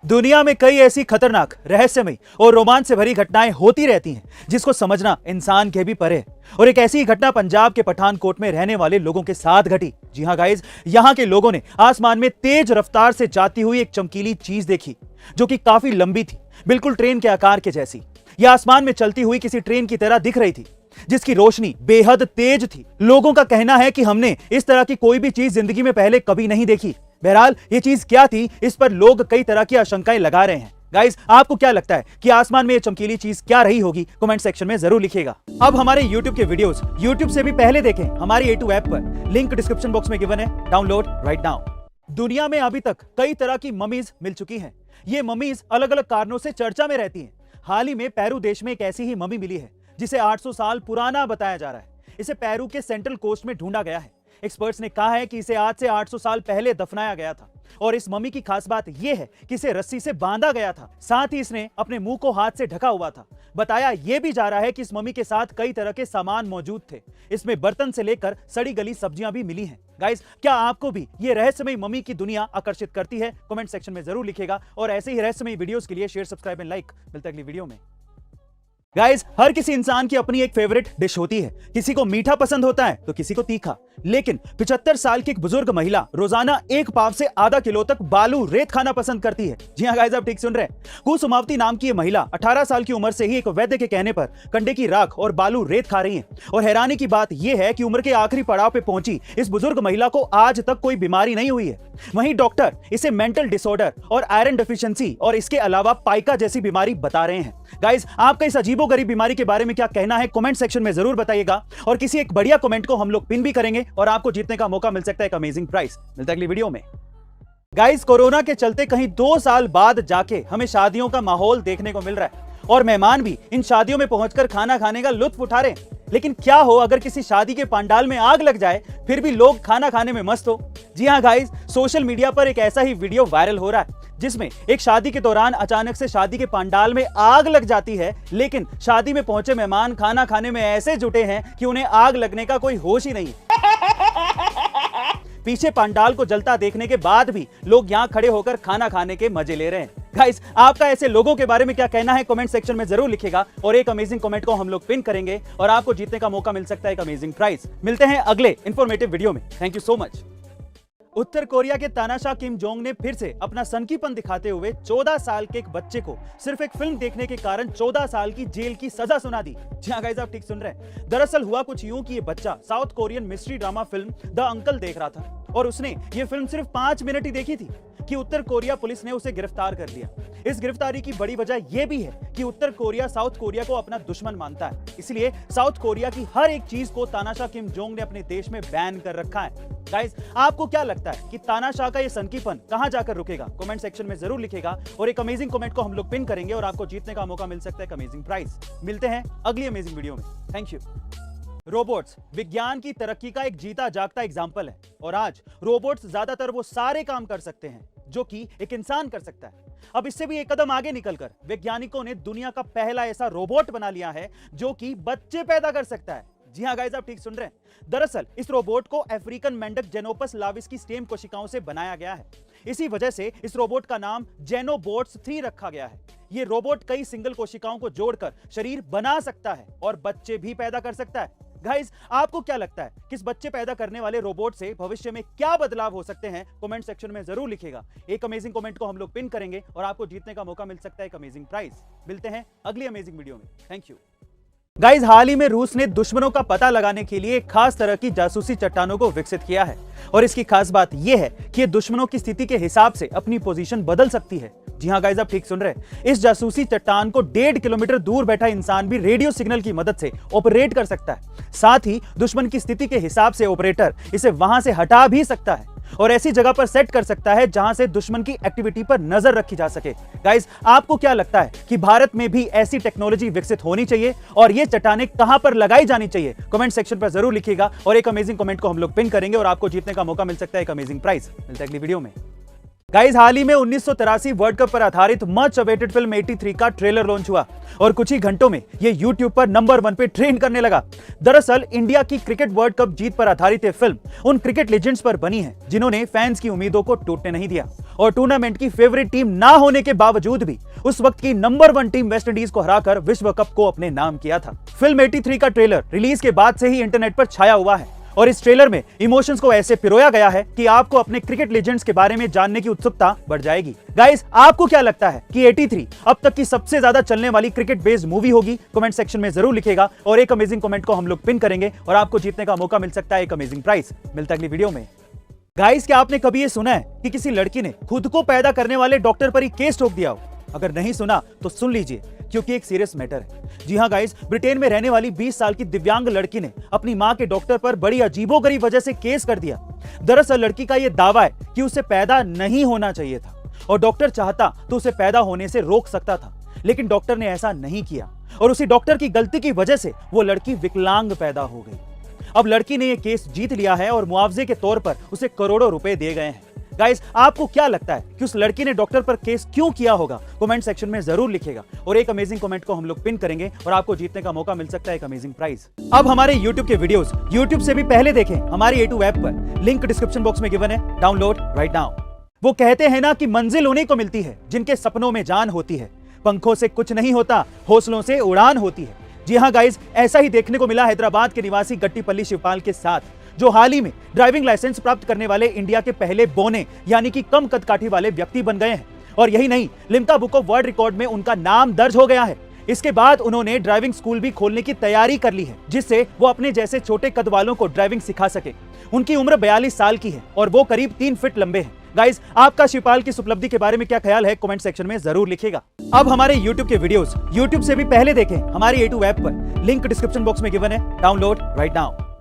दुनिया में कई ऐसी खतरनाक, रहस्यमयी और रोमांच से भरी घटनाएं होती रहती हैं जिसको समझना इंसान के भी परे है। और एक ऐसी ही घटना पंजाब के पठानकोट में रहने वाले लोगों के साथ घटी। जी हां गाइस, यहां के लोगों ने आसमान में तेज रफ्तार से जाती हुई एक चमकीली चीज देखी जो कि काफी लंबी थी, बिल्कुल ट्रेन के आकार के जैसी। यह आसमान में चलती हुई किसी ट्रेन की तरह दिख रही थी जिसकी रोशनी बेहद तेज थी। लोगों का कहना है कि हमने इस तरह की कोई भी चीज जिंदगी में पहले कभी नहीं देखी। बहरहाल ये चीज क्या थी, इस पर लोग कई तरह की आशंकाएं लगा रहे हैं। गाइस, आपको क्या लगता है कि आसमान में ये चमकीली चीज क्या रही होगी? कमेंट सेक्शन में जरूर लिखिएगा। अब हमारे YouTube के वीडियोस YouTube से भी पहले देखें हमारी A2 ऐप पर, लिंक डिस्क्रिप्शन बॉक्स में गिवन है, डाउनलोड राइट नाउ। दुनिया में अभी तक कई तरह की ममीज मिल चुकी हैं। ये ममीज अलग अलग कारणों से चर्चा में रहती हैं। हाल ही में पेरू देश में एक ऐसी ही ममी मिली है जिसे 800 साल पुराना बताया जा रहा है। इसे पेरू के सेंट्रल कोस्ट में ढूंढा गया है। एक्सपर्ट्स ने कहा है कि इसे आज से 800 साल पहले दफनाया गया था और इस ममी की खास बात यह है कि इसे रस्सी से बांधा गया था, साथ ही इसने अपने मुंह को हाथ से ढका हुआ था। बताया यह भी जा रहा है कि इस ममी के साथ कई तरह के सामान मौजूद थे। इसमें बर्तन से लेकर सड़ी गली सब्जियां भी मिली हैं। गाइस, क्या आपको भी ये रहस्यमयी ममी की दुनिया आकर्षित करती है? कमेंट सेक्शन में जरूर लिखिएगा और ऐसे ही रहस्यमयी वीडियोस के लिए शेयर, सब्सक्राइब एंड लाइक। मिलते हैं अगली वीडियो में। गाइस, हर किसी इंसान की अपनी एक फेवरेट डिश होती है। किसी को मीठा पसंद होता है तो किसी को तीखा। लेकिन 75 साल की एक बुजुर्ग महिला रोजाना 1 पाव से आधा किलो तक बालू रेत खाना पसंद करती है। जी हाँ गाइस, आप ठीक सुन रहे हैं। कुसुमावती नाम की ये महिला 18 साल की उम्र से ही एक वैद्य के कहने पर कंडे की राख और बालू रेत खा रही है। और हैरानी की बात यह है कि उम्र के आखिरी पड़ाव पे पहुंची इस बुजुर्ग महिला को आज तक कोई बीमारी नहीं हुई है। वहीं डॉक्टर इसे मेंटल डिसऑर्डर और आयरन डेफिशिएंसी और इसके अलावा पाइका जैसी बीमारी बता रहे हैं। गाइस, आपका इस अजीबोगरीब बीमारी के बारे में क्या कहना है? कमेंट सेक्शन में जरूर बताइएगा और किसी एक बढ़िया कमेंट को हम लोग पिन भी करेंगे और आपको जीतने का मौका मिल सकता है एक अमेजिंग प्राइस। मिलता है अगली वीडियो में। गाइस, कोरोना के चलते कहीं 2 साल बाद जाके हमें शादियों का माहौल देखने को मिल रहा है और मेहमान भी इन शादियों में पहुंचकर खाना खाने का लुत्फ उठा रहे हैं। लेकिन क्या हो अगर किसी शादी के पंडाल में आग लग जाए, फिर भी लोग खाना खाने में मस्त हो? जी हां गाइस, सोशल मीडिया पर एक ऐसा ही वीडियो वायरल हो रहा है जिसमें एक शादी के दौरान अचानक से शादी के पंडाल में आग लग जाती है, लेकिन शादी में पहुंचे मेहमान खाना खाने में ऐसे जुटे हैं कि उन्हें आग लगने का कोई होश ही नहीं। पीछे पंडाल को जलता देखने के बाद भी लोग यहां खड़े होकर खाना खाने के मजे ले रहे हैं। गाइस, आपका ऐसे लोगों के बारे में क्या कहना है? कमेंट सेक्शन में जरूर लिखिएगा और एक अमेजिंग कमेंट को हम लोग पिन करेंगे और आपको जीतने का मौका मिल सकता है एक अमेजिंग प्राइज। मिलते हैं अगले इंफॉर्मेटिव वीडियो में। Thank you so much. Uttar Korea के तानाशाह किम जोंग ने फिर से अपना सनकीपन दिखाते हुए 14 साल के एक बच्चे को सिर्फ एक फिल्म देखने के कारण 14 साल की जेल की सजा सुना दी। जी हां गाइस, आप ठीक सुन रहे हैं। दरअसल हुआ कुछ यूं कि ये बच्चा south Korean mystery drama film the uncle देख रहा था और उसने ये फिल्म सिर्फ 5 मिनट ही देखी थी कि उत्तर कोरिया पुलिस ने उसे गिरफ्तार कर लिया। इस गिरफ्तारी की बड़ी वजह यह भी है कि उत्तर कोरिया साउथ कोरिया को अपना दुश्मन मानता है, इसलिए साउथ कोरिया की हर एक चीज को तानाशाह किम जोंग ने अपने देश में बैन कर रखा है। गाइस, आपको क्या लगता है कि तानाशाह का ये सनकीपन कहां जाकर रुकेगा? कमेंट सेक्शन में जरूर लिखेगा और एक अमेजिंग कमेंट को हम लोग पिन करेंगे और आपको जीतने का मौका मिल सकता है एक अमेजिंग प्राइज। मिलते हैं अगली अमेजिंग वीडियो में। Thank you. रोबोट्स विज्ञान की तरक्की का एक जीता जागता एग्जाम्पल है और आज रोबोट्स ज्यादातर वो सारे काम कर सकते हैं जो कि एक इंसान कर सकता है। अब इससे भी एक कदम आगे निकलकर वैज्ञानिकों ने दुनिया का पहला ऐसा रोबोट बना लिया है जो कि बच्चे पैदा कर सकता है। जी हां गाइस, आप ठीक सुन रहे हैं। दरअसल इस रोबोट को अफ्रीकन मेंढक जेनोपस लाविस की स्टेम कोशिकाओं से बनाया गया है। इसी वजह से इस रोबोट का नाम जेनोबोट्स 3 रखा गया है। ये रोबोट कई सिंगल कोशिकाओं को जोड़कर शरीर बना सकता है और बच्चे भी पैदा कर सकता है। गाइस, आपको क्या लगता है कि इस बच्चे पैदा करने वाले रोबोट से भविष्य में क्या बदलाव हो सकते हैं? कमेंट सेक्शन में जरूर लिखिएगा। एक अमेजिंग कमेंट को हम लोग पिन करेंगे और आपको जीतने का मौका मिल सकता है एक अमेजिंग प्राइज। मिलते हैं अगली अमेजिंग वीडियो में। Thank you. गाइस, हाल ही में रूस ने दुश्मनों का पता लगाने के लिए एक खास तरह की जासूसी चट्टानों को विकसित किया है और इसकी खास बात यह है कि ये दुश्मनों की स्थिति के हिसाब से अपनी पोजीशन बदल सकती है। जी हां गाइस, आप ठीक सुन रहे हैं। इस जासूसी चट्टान को 1.5 किलोमीटर दूर बैठा इंसान भी रेडियो सिग्नल की मदद से ऑपरेट कर सकता है। साथ ही दुश्मन की स्थिति के हिसाब से ऑपरेटर इसे वहां से हटा भी सकता है और ऐसी जगह पर सेट कर सकता है जहां से दुश्मन की एक्टिविटी पर नजर रखी जा सके। गाइस, आपको क्या लगता है कि भारत में भी ऐसी टेक्नोलॉजी विकसित होनी चाहिए और ये चट्टानें कहां पर लगाई जानी चाहिए? कमेंट सेक्शन पर जरूर लिखिएगा और एक अमेजिंग कमेंट को हम लोग पिन करेंगे और आपको जीतने का मौका मिल सकता है एक अमेजिंग प्राइज। मिलता है अगली वीडियो में। गाइस, हाल ही में 1983 वर्ल्ड कप पर आधारित मच अवेटेड फिल्म 83 का ट्रेलर लॉन्च हुआ और कुछ ही घंटों में ये YouTube पर नंबर 1 पे ट्रेंड करने लगा। दरअसल इंडिया की क्रिकेट वर्ल्ड कप जीत पर आधारित ये फिल्म उन क्रिकेट लेजेंड्स पर बनी है जिन्होंने फैंस की उम्मीदों को टूटने नहीं दिया और टूर्नामेंट की फेवरेट टीम ना होने के बावजूद भी उस वक्त की नंबर 1 टीम वेस्ट इंडीज को हराकर विश्व कप को अपने नाम किया था। फिल्म 83 का ट्रेलर रिलीज के बाद से ही इंटरनेट पर छाया हुआ है और इस ट्रेलर में इमोशंस को ऐसे पिरोया गया है कि आपको अपने क्रिकेट लेजेंड्स के बारे में जानने की उत्सुकता बढ़ जाएगी। गाइस, आपको क्या लगता है कि 83 अब तक की सबसे ज्यादा चलने वाली क्रिकेट बेस्ड मूवी होगी? कमेंट सेक्शन में जरूर लिखेगा और एक अमेजिंग कमेंट को हम लोग पिन करेंगे और आपको जीतने का मौका मिल सकता है एक अमेजिंग प्राइज। मिलता है अगली वीडियो में। गाइस, क्या आपने कभी ये सुना है कि किसी लड़की ने खुद को पैदा करने वाले डॉक्टर पर ही केस ठोक दिया हो? अगर नहीं सुना तो सुन लीजिए, क्योंकि एक सीरियस मैटर है। जी हां गाइस, ब्रिटेन में रहने वाली 20 साल की दिव्यांग लड़की ने अपनी मां के डॉक्टर पर बड़ी अजीबोगरीब वजह से केस कर दिया। दरअसल लड़की का यह दावा है कि उसे पैदा नहीं होना चाहिए था और डॉक्टर चाहता तो उसे पैदा होने से रोक सकता था, लेकिन डॉक्टर ने ऐसा नहीं किया और उसी डॉक्टर की गलती की वजह से वो लड़की विकलांग पैदा हो गई। अब लड़की ने यह केस जीत लिया है और मुआवजे के तौर पर उसे करोड़ों रुपए दिए गए हैं। गाइस, आपको क्या लगता है कि उस लड़की ने डॉक्टर पर केस क्यों किया होगा? कमेंट सेक्शन में जरूर लिखेगा और एक अमेजिंग कमेंट को हम लोग पिन करेंगे और आपको जीतने का मौका मिल सकता है एक अमेजिंग प्राइज। अब हमारे YouTube के वीडियोस YouTube से भी पहले देखें हमारी A2 ऐप पर, लिंक डिस्क्रिप्शन बॉक्स में गिवन है, डाउनलोड राइट नाउ। वो कहते हैं ना कि मंजिल उन्हीं को मिलती है जिनके सपनों में जान होती है। पंखों से कुछ नहीं होता, हौसलों से उड़ान होती है। जी हाँ गाइस, ऐसा ही देखने को मिला हैदराबाद के निवासी गट्टीपल्ली शिवपाल के साथ, जो हाल ही में ड्राइविंग लाइसेंस प्राप्त करने वाले इंडिया के पहले बौने यानी कि कम कदकाठी वाले व्यक्ति बन गए हैं। और यही नहीं, Limca book of world record में उनका नाम दर्ज हो गया है। इसके बाद उन्होंने ड्राइविंग स्कूल भी खोलने की तैयारी कर ली है, जिससे वो अपने जैसे छोटे कद वालों को ड्राइविंग सिखा सके। उनकी उम्र 42 साल की है और वो करीब 3 फीट लंबे हैं। गाइस, आपका शिवपाल की इस उपलब्धि के बारे में क्या ख्याल है? कमेंट सेक्शन में जरूर लिखेगा। अब हमारे YouTube के वीडियोस YouTube से भी पहले देखें हमारी A2 ऐप पर, लिंक डिस्क्रिप्शन बॉक्स में गिवन है, डाउनलोड राइट नाउ।